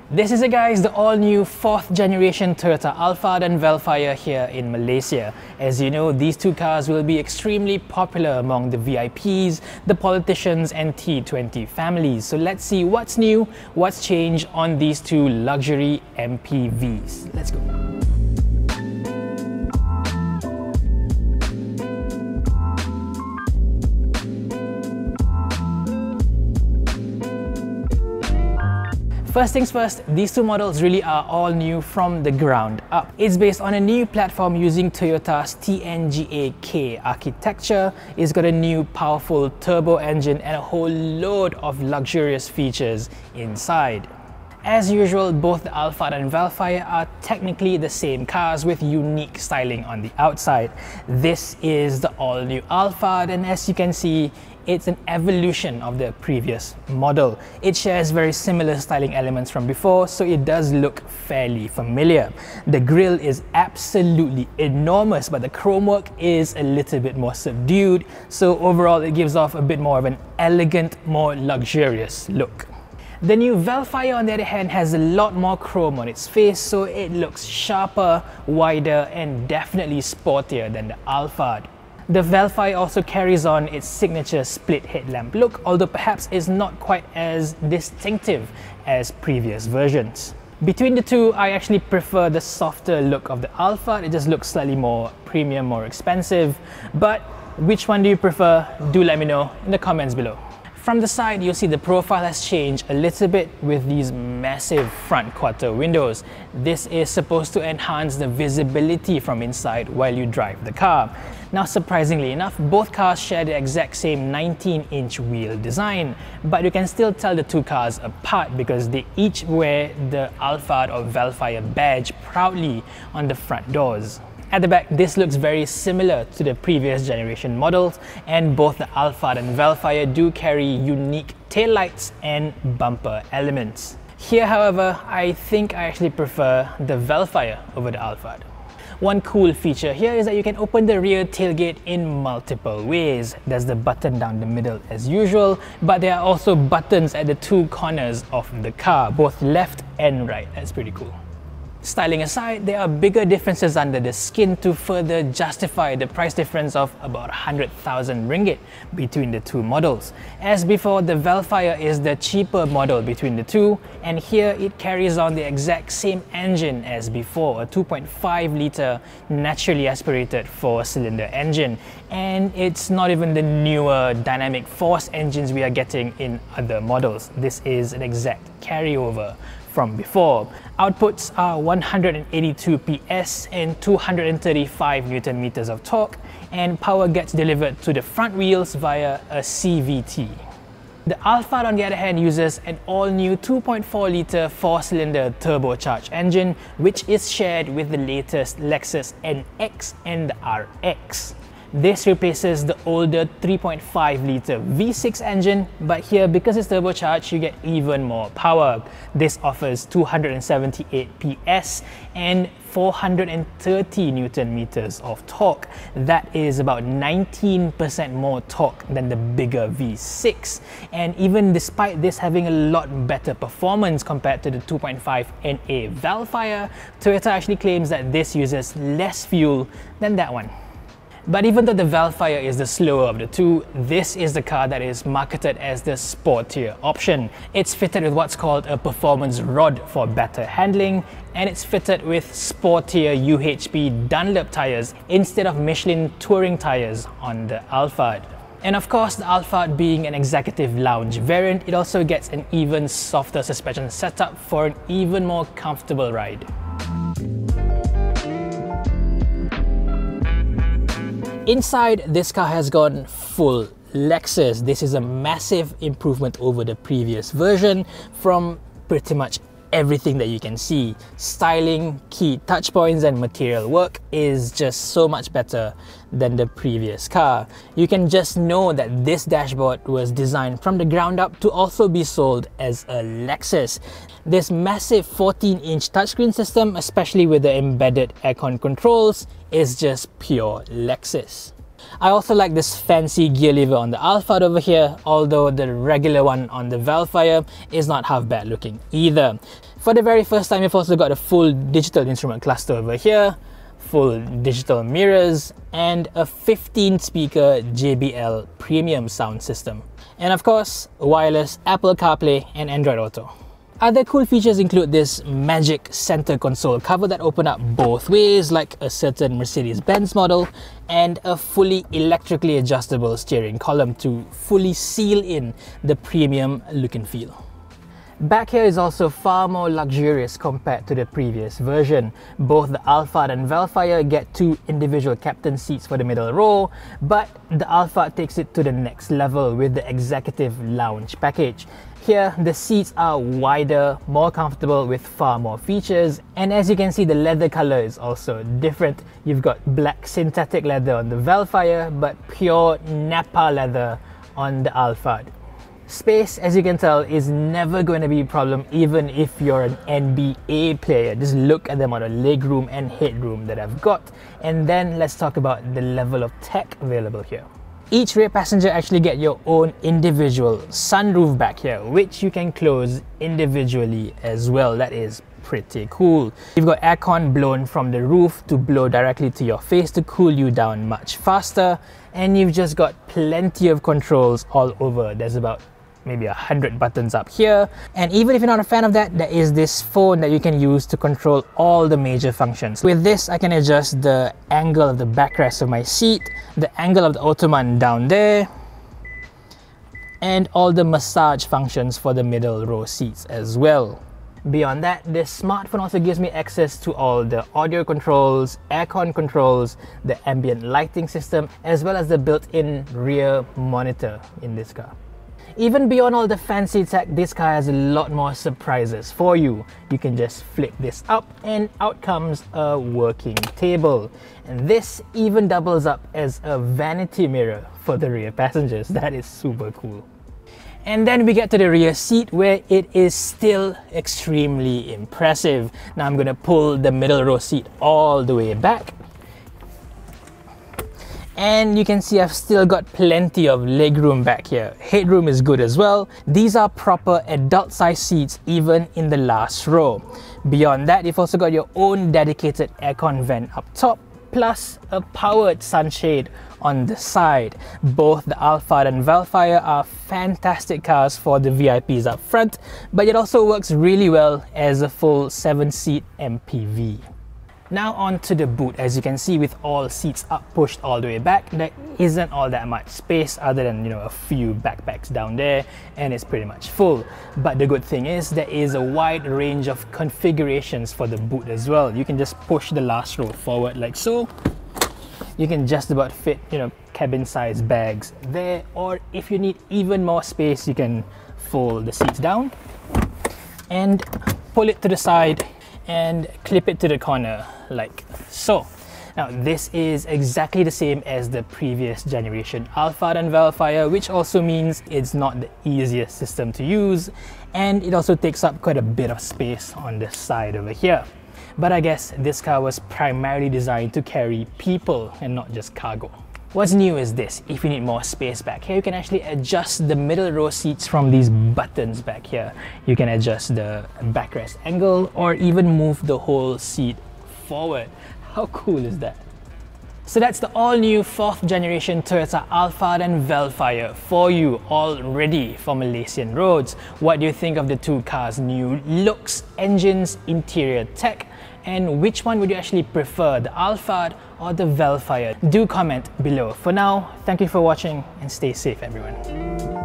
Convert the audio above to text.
This is it guys, the all-new 4th generation Toyota Alphard and Vellfire here in Malaysia. As you know, these two cars will be extremely popular among the VIPs, the politicians and T20 families. So let's see what's new, what's changed on these two luxury MPVs. Let's go. First things first, these two models really are all new from the ground up. It's based on a new platform using Toyota's TNGA-K architecture. It's got a new powerful turbo engine and a whole load of luxurious features inside. As usual, both the Alphard and Vellfire are technically the same cars with unique styling on the outside. This is the all-new Alphard, and as you can see, it's an evolution of the previous model. It shares very similar styling elements from before, so it does look fairly familiar. The grille is absolutely enormous, but the chrome work is a little bit more subdued, so overall it gives off a bit more of an elegant, more luxurious look. The new Vellfire, on the other hand, has a lot more chrome on its face, so it looks sharper, wider, and definitely sportier than the Alphard. The Vellfire also carries on its signature split headlamp look, although perhaps is not quite as distinctive as previous versions. Between the two, I actually prefer the softer look of the Alphard. It just looks slightly more premium, more expensive. But which one do you prefer? Do let me know in the comments below. From the side, you'll see the profile has changed a little bit with these massive front quarter windows. This is supposed to enhance the visibility from inside while you drive the car. Now, surprisingly enough, both cars share the exact same 19-inch wheel design, but you can still tell the two cars apart because they each wear the Alphard or Vellfire badge proudly on the front doors. At the back, this looks very similar to the previous generation models, and both the Alphard and Vellfire do carry unique taillights and bumper elements. Here, however, I think I actually prefer the Vellfire over the Alphard. One cool feature here is that you can open the rear tailgate in multiple ways. There's the button down the middle as usual, but there are also buttons at the two corners of the car, both left and right. That's pretty cool. Styling aside, there are bigger differences under the skin to further justify the price difference of about 100,000 ringgit between the two models. As before, the Vellfire is the cheaper model between the two, and here it carries on the exact same engine as before, a 2.5-litre naturally aspirated 4-cylinder engine. And it's not even the newer dynamic force engines we are getting in other models. This is an exact carryover from before. Outputs are 182 PS and 235 Newton meters of torque, and power gets delivered to the front wheels via a CVT. The Alphard, on the other hand, uses an all-new 2.4-litre 4-cylinder turbocharged engine, which is shared with the latest Lexus NX and the RX. This replaces the older 3.5-litre V6 engine, but here, because it's turbocharged, you get even more power. This offers 278 PS and 430 Newton meters of torque. That is about 19% more torque than the bigger V6. And even despite this having a lot better performance compared to the 2.5 NA Vellfire, Toyota actually claims that this uses less fuel than that one. But even though the Vellfire is the slower of the two, this is the car that is marketed as the sportier option. It's fitted with what's called a performance rod for better handling, and it's fitted with sportier UHP Dunlop tyres instead of Michelin touring tyres on the Alphard. And of course, the Alphard being an executive lounge variant, it also gets an even softer suspension setup for an even more comfortable ride. Inside, this car has gone full Lexus. This is a massive improvement over the previous version from pretty much everything that you can see. Styling, key touch points and material work is just so much better than the previous car. You can just know that this dashboard was designed from the ground up to also be sold as a Lexus. This massive 14-inch touchscreen system, especially with the embedded aircon controls, is just pure Lexus. I also like this fancy gear lever on the Alphard over here, although the regular one on the Vellfire is not half bad looking either. For the very first time, you've also got a full digital instrument cluster over here, full digital mirrors, and a 15-speaker JBL premium sound system. And of course, wireless Apple CarPlay and Android Auto. Other cool features include this magic center console cover that open up both ways like a certain Mercedes-Benz model, and a fully electrically adjustable steering column to fully seal in the premium look and feel. Back here is also far more luxurious compared to the previous version. Both the Alphard and Vellfire get 2 individual captain seats for the middle row, but the Alphard takes it to the next level with the executive lounge package. Here, the seats are wider, more comfortable with far more features, and as you can see, the leather color is also different. You've got black synthetic leather on the Vellfire, but pure Napa leather on the Alphard. Space, as you can tell, is never going to be a problem even if you're an NBA player. Just look at the amount of legroom and headroom that I've got. And then let's talk about the level of tech available here. Each rear passenger actually get your own individual sunroof back here, which you can close individually as well. That is pretty cool. You've got aircon blown from the roof to blow directly to your face to cool you down much faster. And you've just got plenty of controls all over. There's about maybe 100 buttons up here, and even if you're not a fan of that, there is this phone that you can use to control all the major functions. With this, I can adjust the angle of the backrest of my seat, the angle of the ottoman down there, and all the massage functions for the middle row seats as well. Beyond that, this smartphone also gives me access to all the audio controls, aircon controls, the ambient lighting system, as well as the built-in rear monitor in this car. Even beyond all the fancy tech, this car has a lot more surprises for you. You can just flip this up and out comes a working table. And this even doubles up as a vanity mirror for the rear passengers. That is super cool. And then we get to the rear seat where it is still extremely impressive. Now I'm going to pull the middle row seat all the way back. And you can see I've still got plenty of legroom back here. Headroom is good as well. These are proper adult size seats even in the last row. Beyond that, you've also got your own dedicated aircon vent up top, plus a powered sunshade on the side. Both the Alphard and Vellfire are fantastic cars for the VIPs up front, but it also works really well as a full 7-seat MPV. Now on to the boot. As you can see, with all seats up pushed all the way back, there isn't all that much space other than, you know, a few backpacks down there, and it's pretty much full. But the good thing is there is a wide range of configurations for the boot as well. You can just push the last row forward like so. You can just about fit, you know, cabin size bags there, or if you need even more space, you can fold the seats down and pull it to the side and clip it to the corner like so. Now this is exactly the same as the previous generation Alphard and Vellfire, which also means it's not the easiest system to use, and it also takes up quite a bit of space on the side over here. But I guess this car was primarily designed to carry people and not just cargo. What's new is this: if you need more space back here, you can actually adjust the middle row seats from these buttons back here. You can adjust the backrest angle or even move the whole seat forward. How cool is that? So that's the all-new 4th generation Toyota Alphard and Vellfire for you, all ready for Malaysian roads. What do you think of the two cars' new looks, engines, interior tech? And which one would you actually prefer, the Alphard or the Vellfire? Do comment below. For now, thank you for watching and stay safe, everyone.